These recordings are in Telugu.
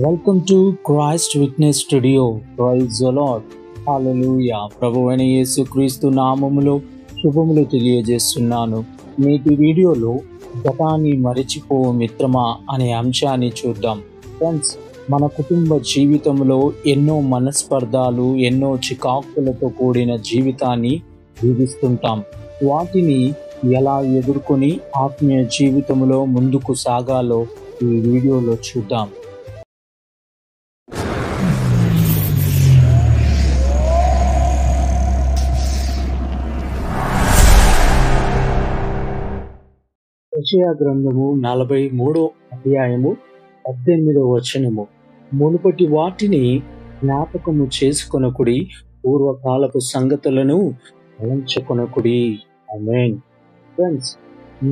Welcome to Christ Witness Studio. Praise the Lord. Hallelujah. ప్రభువైన యేసుక్రీస్తు నామములో శుభములు తెలియజేస్తున్నాను. నేటి వీడియోలో గతాన్ని మరచిపో మిత్రమా అనే అంశాన్ని చూద్దాం. ఫ్రెండ్స్, మన కుటుంబ జీవితంలో ఎన్నో మనస్పర్ధాలు, ఎన్నో చికాకులతో కూడిన జీవితాన్ని జీవిస్తుంటాం. వాటిని ఎలా ఎదుర్కొని ఆత్మీయ జీవితంలో ముందుకు సాగాలో ఈ వీడియోలో చూద్దాం. యెషయా గ్రంథము 43వ అధ్యాయము 18వ వచనము. మునుపటి వాటిని జ్ఞాపకము చేసుకొనకుడి, పూర్వకాలపు సంగతులను తలంచుకొనకుడి. ఆమేన్. ఫ్రెండ్స్,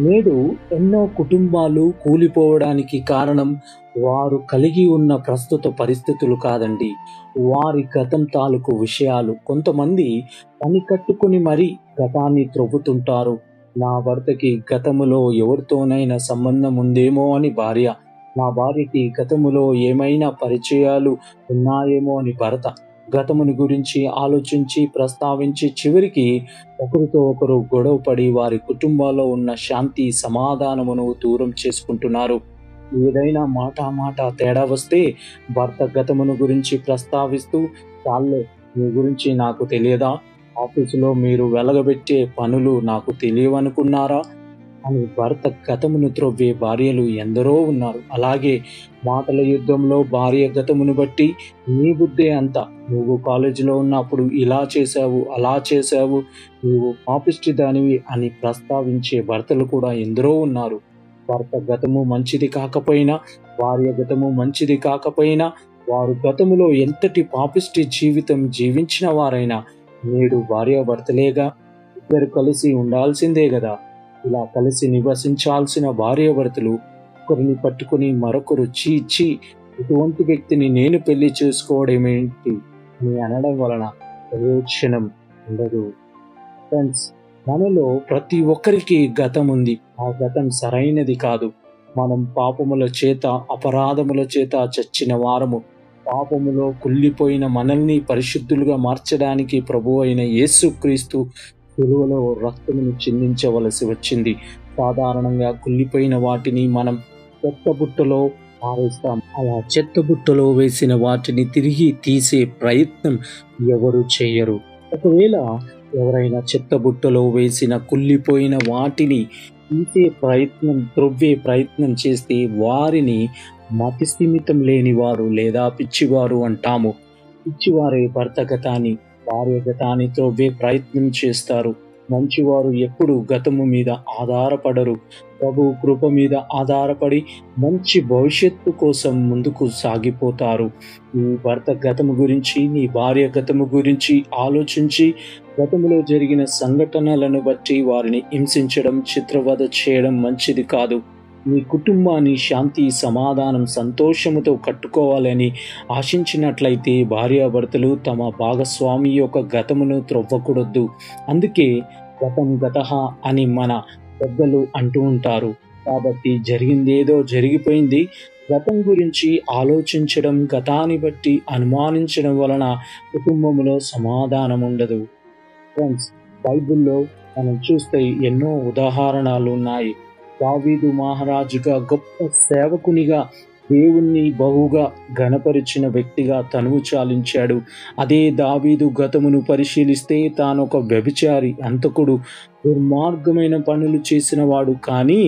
నేడు ఎన్నో కుటుంబాలు కూలిపోవడానికి కారణం వారు కలిగి ఉన్న ప్రస్తుత పరిస్థితులు కాదండి, వారి గతం తాలూకు విషయాలు. కొంతమంది పని కట్టుకుని మరీ గతాన్ని త్రవ్వుతుంటారు. నా భర్తకి గతములో ఎవరితోనైనా సంబంధం ఉందేమో అని భార్య, నా భార్యకి గతములో ఏమైనా పరిచయాలు ఉన్నాయేమో అని భర్త గతముని గురించి ఆలోచించి ప్రస్తావించి చివరికి ఒకరితో ఒకరు గొడవపడి వారి కుటుంబాల్లో ఉన్న శాంతి సమాధానమును దూరం చేసుకుంటున్నారు. ఏదైనా మాట తేడా వస్తే భర్త గతమును గురించి ప్రస్తావిస్తూ, చాలే మీ గురించి నాకు తెలియదా, ఆఫీసులో మీరు వెలగబెట్టే పనులు నాకు తెలియవనుకున్నారా అని భర్త గతమును త్రవ్వే భార్యలు ఎందరో ఉన్నారు. అలాగే మాటల యుద్ధంలో భార్య గతమును బట్టి నీ బుద్ధే అంత, నువ్వు కాలేజీలో ఉన్నప్పుడు ఇలా చేశావు, అలా చేశావు, నువ్వు పాపిష్టి దానివి అని ప్రస్తావించే భర్తలు కూడా ఎందరో ఉన్నారు. భర్త గతము మంచిది కాకపోయినా, భార్య గతము మంచిది కాకపోయినా, వారు గతములో ఎంతటి పాపిష్టి జీవితం జీవించిన వారైనా నేడు భార్యాభర్తలేగా, ఇద్దరు కలిసి ఉండాల్సిందే కదా. ఇలా కలిసి నివసించాల్సిన భార్యాభర్తలు ఒకరిని పట్టుకుని మరొకరు చీ ఇటువంటి వ్యక్తిని నేను పెళ్లి చేసుకోవడమేంటి అని అనడం వలన ప్రయోజనం ఉండదు. ఫ్రెండ్స్, మనలో ప్రతి ఒక్కరికి గతం ఉంది. ఆ గతం సరైనది కాదు. మనం పాపముల చేత, అపరాధముల చేత చచ్చిన వారము. పాపములో కుళ్ళిపోయిన మనల్ని పరిశుద్ధులుగా మార్చడానికి ప్రభువు అయిన యేసుక్రీస్తు సిలువలో రక్తమును చిందించవలసి వచ్చింది. సాధారణంగా కుళ్ళిపోయిన వాటిని మనం చెత్తబుట్టలో పారేస్తాం. అలా చెత్తబుట్టలో వేసిన వాటిని తిరిగి తీసే ప్రయత్నం ఎవరు చేయరు. ఒకవేళ ఎవరైనా చెత్తబుట్టలో వేసిన కుళ్ళిపోయిన వాటిని తీసే ప్రయత్నం, త్రవ్వే ప్రయత్నం చేస్తే వారిని మతిస్థిమితం లేనివారు లేదా పిచ్చివారు అంటాము. పిచ్చివారే భర్త గతాన్ని, భార్య గతాన్ని త్రవ్వే ప్రయత్నం చేస్తారు. మంచివారు ఎప్పుడు గతము మీద ఆధారపడరు. ప్రభు కృప మీద ఆధారపడి మంచి భవిష్యత్తు కోసం ముందుకు సాగిపోతారు. నీ భర్త గతము గురించి, నీ భార్య గతము గురించి ఆలోచించి గతములో జరిగిన సంఘటనలను బట్టి వారిని హింసించడం, చిత్రవధ చేయడం మంచిది కాదు. మీ కుటుంబాన్ని శాంతి, సమాధానం, సంతోషముతో కట్టుకోవాలని ఆశించినట్లయితే భార్యాభర్తలు తమ భాగస్వామి యొక్క గతమును త్రవ్వకూడదు. అందుకే గతః అని మన పెద్దలు అంటూ ఉంటారు. కాబట్టి జరిగిందేదో జరిగిపోయింది. గతం గురించి ఆలోచించడం, గతాన్ని బట్టి అనుమానించడం వలన కుటుంబంలో సమాధానం ఉండదు. ఫ్రెండ్స్, బైబిల్లో మనం చూస్తే ఎన్నో ఉదాహరణలు ఉన్నాయి. దావీదు మహారాజుగా, గొప్ప సేవకునిగా, దేవుణ్ణి బహుగా ఘనపరిచిన వ్యక్తిగా తనువు చాలించాడు. అదే దావీదు గతమును పరిశీలిస్తే తానొక వ్యభిచారి, హంతకుడు, దుర్మార్గమైన పనులు చేసినవాడు. కానీ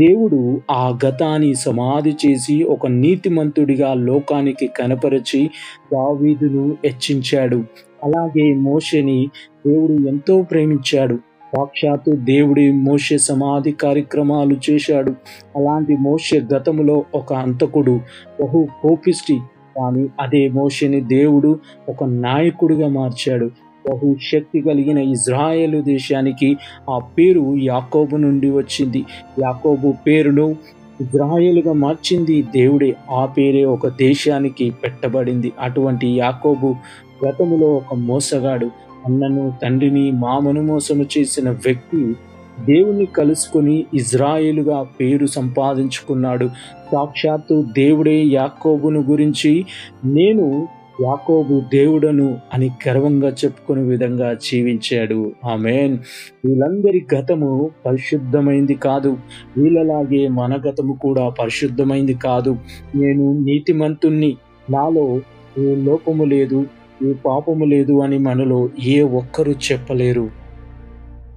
దేవుడు ఆ గతాన్ని సమాధి చేసి ఒక నీతిమంతుడిగా లోకానికి కనపరిచి దావీదును హెచ్చించాడు. అలాగే మోషేని దేవుడు ఎంతో ప్రేమించాడు. సాక్షాత్తు దేవుడి మోషే సమాధి కార్యక్రమాలు చేశాడు. అలాంటి మోషే గతములో ఒక హంతకుడు, బహు కోపిష్టి, కానీ అదే మోషేని దేవుడు ఒక నాయకుడిగా మార్చాడు. బహు శక్తి కలిగిన ఇజ్రాయేలు దేశానికి ఆ పేరు యాకోబు నుండి వచ్చింది. యాకోబు పేరును ఇజ్రాయేలుగా మార్చింది దేవుడే. ఆ పేరే ఒక దేశానికి పెట్టబడింది. అటువంటి యాకోబు గతములో ఒక మోసగాడు, అన్నను, తండ్రిని, మామను మోసము చేసిన వ్యక్తి దేవుణ్ణి కలుసుకొని ఇజ్రాయేలుగా పేరు సంపాదించుకున్నాడు. సాక్షాత్తు దేవుడే యాకోబును గురించి నేను యాకోబు దేవుడను అని గర్వంగా చెప్పుకునే విధంగా జీవించాడు. ఆమేన్. వీళ్ళందరి గతము పరిశుద్ధమైంది కాదు. వీళ్ళలాగే మన గతము కూడా పరిశుద్ధమైంది కాదు. నేను నీతిమంతుణ్ణి, నాలో ఏ లోపము లేదు, ఏ పాపము లేదు అని మనలో ఏ ఒక్కరు చెప్పలేరు.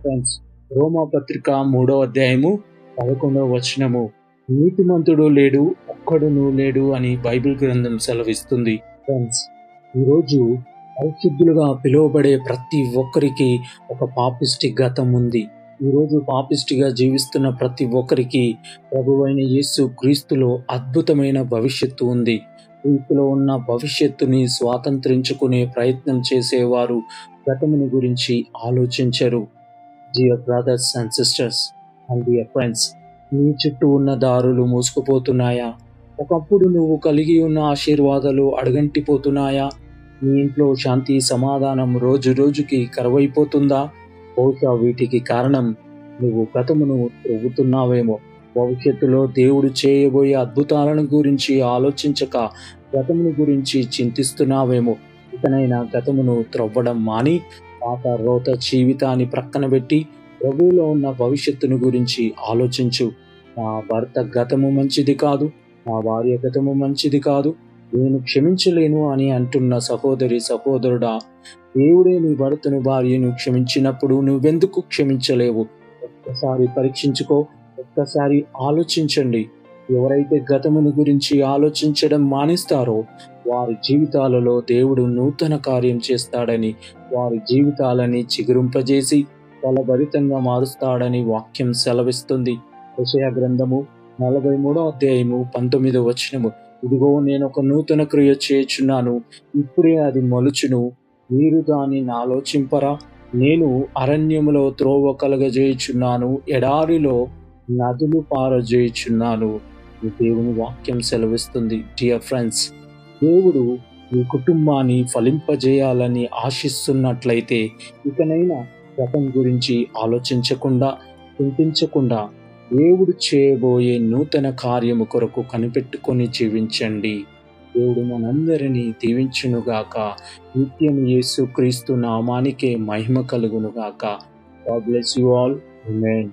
ఫ్రెండ్స్, రోమా పత్రిక 3వ అధ్యాయము 11వ వచనము, నీతిమంతుడు లేడు, ఒక్కడును లేడు అని బైబిల్ గ్రంథం సెలవిస్తుంది. ఫ్రెండ్స్, ఈరోజు పరిశుద్ధులుగా పిలువబడే ప్రతి ఒక్కరికి ఒక పాపిష్టి గతం ఉంది. ఈరోజు పాపిష్టిగా జీవిస్తున్న ప్రతి ఒక్కరికి ప్రభువైన యేసు క్రీస్తులో అద్భుతమైన భవిష్యత్తు ఉంది. క్రీస్తులో ఉన్న భవిష్యత్తుని స్వాతంత్రించుకునే ప్రయత్నం చేసేవారు గతముని గురించి ఆలోచించరు. Dear brothers and sisters and dear friends, నీ చుట్టూ ఉన్న దారులు మూసుకుపోతున్నాయా? ఒకప్పుడు నువ్వు కలిగి ఉన్న ఆశీర్వాదాలు అడుగంటిపోతున్నాయా? నీ ఇంట్లో శాంతి సమాధానం రోజు రోజుకి కరువైపోతుందా? బహుశా వీటికి కారణం నువ్వు గతమును త్రవ్వుతున్నావేమో. భవిష్యత్తులో దేవుడు చేయబోయే అద్భుతాలను గురించి ఆలోచించక గతమును గురించి చింతిస్తున్నావేమో. ఇకనైనా గతమును త్రవ్వడం మాని పాత రోత జీవితాన్ని ప్రక్కన పెట్టి ప్రభువులో ఉన్న భవిష్యత్తును గురించి ఆలోచించు. నా భర్త గతము మంచిది కాదు, నా భార్య గతము మంచిది కాదు, నేను క్షమించలేను అని అంటున్న సహోదరి సహోదరుడా, దేవుడే నీ భర్తను భార్యను క్షమించినప్పుడు నువ్వెందుకు క్షమించలేవు? ఒక్కసారి పరీక్షించుకో, ఒక్కసారి ఆలోచించండి. ఎవరైతే గతమును గురించి ఆలోచించడం మానేస్తారో వారి జీవితాలలో దేవుడు నూతన కార్యం చేస్తాడని, వారి జీవితాలని చిగురింపజేసి ఫలభరితంగా మారుస్తాడని వాక్యం సెలవిస్తుంది. యెషయా గ్రంథము 43వ అధ్యాయము 19వ వచనము, ఇదిగో నేను ఒక నూతన క్రియ చేయుచున్నాను, ఇప్పుడే అది మొలుచును, మీరు దానిని ఆలోచింపరా? నేను అరణ్యములో త్రోవ కలగజేయుచున్నాను, ఎడారిలో నదులు పారజేయుచున్నాను. ఈ దేవుని వాక్యం సెలవిస్తుంది. డియర్ ఫ్రెండ్స్, దేవుడు మీ కుటుంబాన్ని ఫలింపజేయాలని ఆశిస్తున్నట్లయితే ఇకనైనా గతం గురించి ఆలోచించకుండా, చింతించకుండా దేవుడు చేయబోయే నూతన కార్యము కొరకు కనిపెట్టుకొని జీవించండి. దేవుడు మనందరినీ దీవించునుగాక. నిత్యం యేసు క్రీస్తు నామానికే మహిమ కలుగునుగాక. God bless you all. Amen.